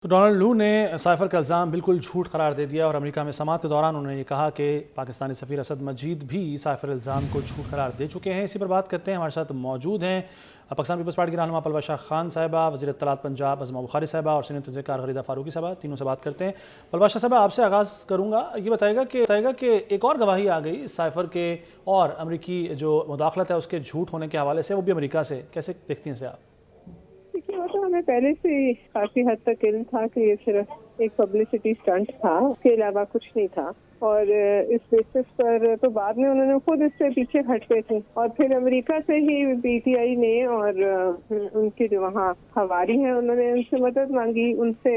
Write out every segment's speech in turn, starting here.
تو ڈونلڈ لو نے سائفر کا الزام بالکل جھوٹ قرار دے دیا اور امریکہ میں سماعت کے دوران انہوں نے یہ کہا کہ پاکستانی سفیر اسد مجید بھی سائفر الزام کو جھوٹ قرار دے چکے ہیں۔ اسی پر بات کرتے ہیں، ہمارے ساتھ موجود ہیں پاکستان پیپلز پارٹی کی رہنما پلوہ شاہ خان صاحبہ، وزیر اطلاعات پنجاب عظمہ بخاری صاحبہ اور سینئر تنظیم کار غریدہ فاروقی صاحبہ، تینوں سے بات کرتے ہیں۔ پلوہ شاہ صاحبہ، آپ سے آغاز کروں گا، یہ بتائے گا کہ ایک اور گواہی آ گئی سائفر کے اور امریکی جو مداخلت ہے اس کے جھوٹ ہونے کے حوالے سے، وہ بھی امریکہ سے، کیسے دیکھتی ہیں اسے آپ؟ دیکھیے، وہ تو ہمیں پہلے سے ہی کافی حد تک علم تھا کہ یہ صرف ایک پبلسٹی اسٹنٹ تھا، اس کے علاوہ کچھ نہیں تھا، اور اس بیسس پر تو بعد میں انہوں نے خود اس سے پیچھے ہٹ گئے تھے، اور پھر امریکہ سے ہی پی ٹی آئی نے اور ان کے جو وہاں حواری ہیں انہوں نے ان سے مدد مانگی، ان سے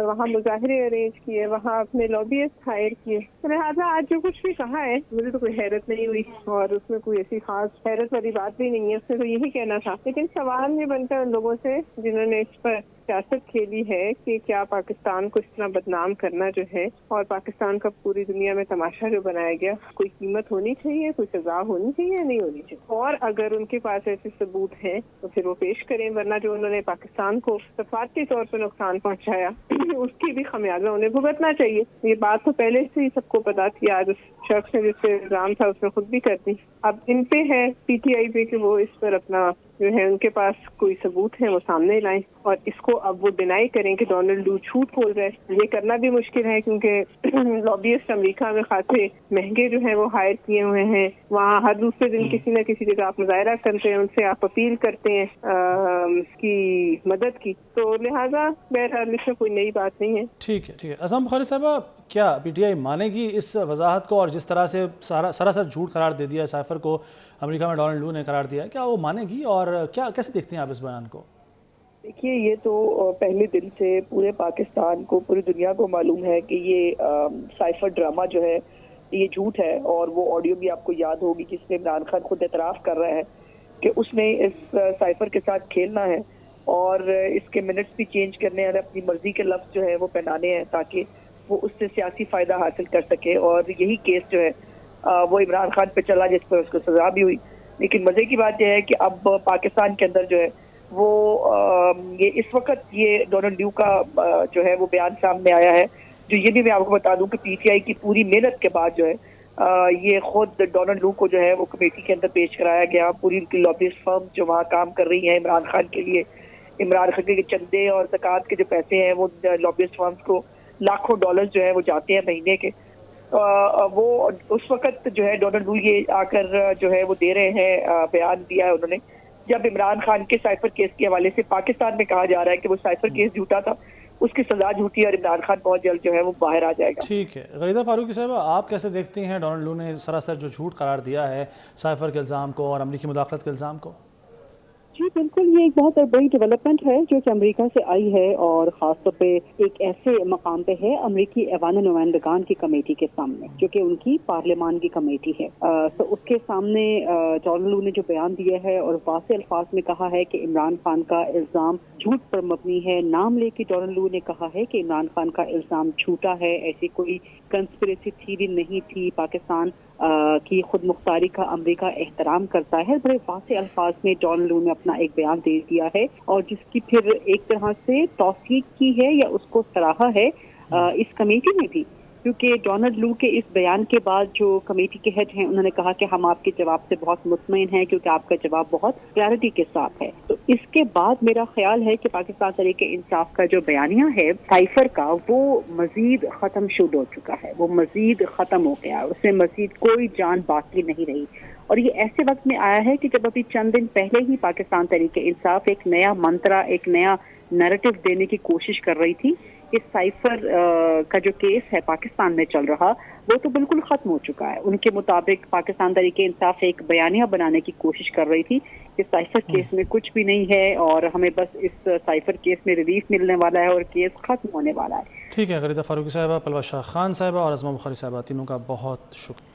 وہاں مظاہرے ارینج کیے، وہاں اپنے لابیسٹ ہائر کیے۔ لہٰذا آج جو کچھ بھی کہا ہے مجھے تو کوئی حیرت نہیں ہوئی، اور اس میں کوئی ایسی خاص حیرت والی بات بھی نہیں ہے، اس نے تو یہی کہنا تھا۔ لیکن سوال یہ بنتا ہے ان لوگوں سے جنہوں نے اس پر سیاست کھیلی ہے کہ کیا پاکستان کو اس طرح بدنام کرنا جو ہے، اور پاکستان کا پوری دنیا میں تماشا جو بنایا گیا، کوئی قیمت ہونی چاہیے، کوئی سزا ہونی چاہیے یا نہیں ہونی چاہیے، اور اگر ان کے پاس ایسے ثبوت ہیں تو پھر وہ پیش کریں، ورنہ جو انہوں نے پاکستان کو سفارتی طور پر نقصان پہنچایا اس کی بھی خمیازہ انہیں بھگتنا چاہیے۔ یہ بات تو پہلے سے ہی سب کو پتا تھی، آج اس شخص نے جس پہ الزام تھا اس نے خود بھی کر دی۔ اب ان پہ ہے پی ٹی آئی پہ کہ وہ اس پر اپنا جو ہے ان کے پاس کوئی ثبوت ہے وہ سامنے لائیں، اور اس کو اب وہ ڈینائی کریں کہ ڈونلڈ لو جھوٹ بول رہے ہیں۔ یہ کرنا بھی مشکل ہے کیونکہ لابیسٹ امریکہ میں خاصے مہنگے جو ہیں وہ ہائر کیے ہوئے ہیں، وہاں ہر دوسرے دن کسی نہ کسی جگہ آپ مظاہرہ کرتے ہیں، ان سے آپ اپیل کرتے ہیں اس کی مدد کی، تو لہٰذا بہرحال اس میں کوئی نئی بات نہیں ہے۔ ٹھیک ہے۔ عظمہ بخاری صاحبہ، کیا پی ٹی آئی مانے گی اس وضاحت کو، اور جس طرح سے سراسر جھوٹ قرار دے دیا ہے سائفر کو امریکہ میں ڈونلڈ لو نے قرار دیا ہے، کیا وہ مانے گی، اور کیسے دیکھتے ہیں آپ اس بیان کو؟ دیکھیے، یہ تو پہلے دن سے پورے پاکستان کو، پوری دنیا کو معلوم ہے کہ یہ سائفر ڈرامہ جو ہے یہ جھوٹ ہے، اور وہ آڈیو بھی آپ کو یاد ہوگی جس میں عمران خان خود اعتراف کر رہا ہے کہ اس نے اس سائفر کے ساتھ کھیلنا ہے اور اس کے منٹس بھی چینج کرنے ہیں، اپنی مرضی کے لفظ جو ہے وہ پہنانے ہیں تاکہ وہ اس سے سیاسی فائدہ حاصل کر سکے، اور یہی کیس جو ہے وہ عمران خان پہ چلا جس پر اس کو سزا بھی ہوئی۔ لیکن مزے کی بات یہ ہے کہ اب پاکستان کے اندر جو ہے وہ یہ اس وقت یہ ڈونلڈ لو کا جو ہے وہ بیان سامنے آیا ہے، جو یہ بھی میں آپ کو بتا دوں کہ پی ٹی آئی کی پوری محنت کے بعد جو ہے یہ خود ڈونلڈ لو کو جو ہے وہ کمیٹی کے اندر پیش کرایا گیا۔ پوری ان کی لابیسٹ فرم جو وہاں کام کر رہی ہیں عمران خان کے لیے، عمران خان کے چندے اور زکوٰۃ کے جو پیسے ہیں وہ لابیسٹ فرمز کو لاکھوں ڈالر جو ہے وہ جاتے ہیں مہینے کے، وہ اس وقت جو ہے ڈونلڈ لو یہ آ کر جو ہے وہ دے رہے ہیں، بیان دیا ہے انہوں نے جب عمران خان کے سائفر کیس کے حوالے سے پاکستان میں کہا جا رہا ہے کہ وہ سائفر کیس جھوٹا تھا، اس کی سزا جھوٹی ہے اور عمران خان بہت جلد جو ہے وہ باہر آ جائے گا۔ ٹھیک ہے۔ غریدہ فاروقی صاحبہ، آپ کیسے دیکھتی ہیں ڈونلڈ لو نے سراسر جو جھوٹ قرار دیا ہے سائفر کے الزام کو اور امریکی مداخلت کے الزام کو؟ جی بالکل، یہ ایک بہت بڑی ڈیولپمنٹ ہے جو کہ امریکہ سے آئی ہے، اور خاص طور پہ ایک ایسے مقام پہ ہے امریکی ایوان نمائندگان کی کمیٹی کے سامنے، جو کہ ان کی پارلیمان کی کمیٹی ہے۔ تو اس کے سامنے ڈونلڈ لو نے جو بیان دیا ہے اور واضح الفاظ میں کہا ہے کہ عمران خان کا الزام جھوٹ پر مبنی ہے، نام لے کے ڈونلڈ لو نے کہا ہے کہ عمران خان کا الزام جھوٹا ہے، ایسی کوئی کنسپریسی تھیوری نہیں تھی، پاکستان کی خود مختاری کا امریکہ احترام کرتا ہے۔ بڑے واضح الفاظ میں ڈونلڈ لو نے اپنا ایک بیان دے دیا ہے، اور جس کی پھر ایک طرح سے توثیق کی ہے یا اس کو سراہا ہے اس کمیٹی میں بھی، کیونکہ ڈونلڈ لو کے اس بیان کے بعد جو کمیٹی کے ہیڈ ہیں انہوں نے کہا کہ ہم آپ کے جواب سے بہت مطمئن ہیں کیونکہ آپ کا جواب بہت کلیئرٹی کے ساتھ ہے۔ تو اس کے بعد میرا خیال ہے کہ پاکستان تحریک انصاف کا جو بیانیہ ہے سائفر کا، وہ مزید ختم شد ہو چکا ہے، وہ مزید ختم ہو گیا، اس میں مزید کوئی جان باقی نہیں رہی، اور یہ ایسے وقت میں آیا ہے کہ جب ابھی چند دن پہلے ہی پاکستان تحریک انصاف ایک نیا منترا، ایک نیا نیریٹو دینے کی کوشش کر رہی تھی کہ سائفر کا جو کیس ہے پاکستان میں چل رہا وہ تو بالکل ختم ہو چکا ہے۔ ان کے مطابق پاکستان تحریک انصاف ایک بیانیہ بنانے کی کوشش کر رہی تھی کہ سائفر کیس میں کچھ بھی نہیں ہے اور ہمیں بس اس سائفر کیس میں ریلیف ملنے والا ہے اور کیس ختم ہونے والا ہے۔ ٹھیک ہے غریدہ فاروقی صاحبہ، پلوہ شاہ خان صاحبہ اور عظمہ بخاری صاحبہ، تینوں کا بہت شکریہ۔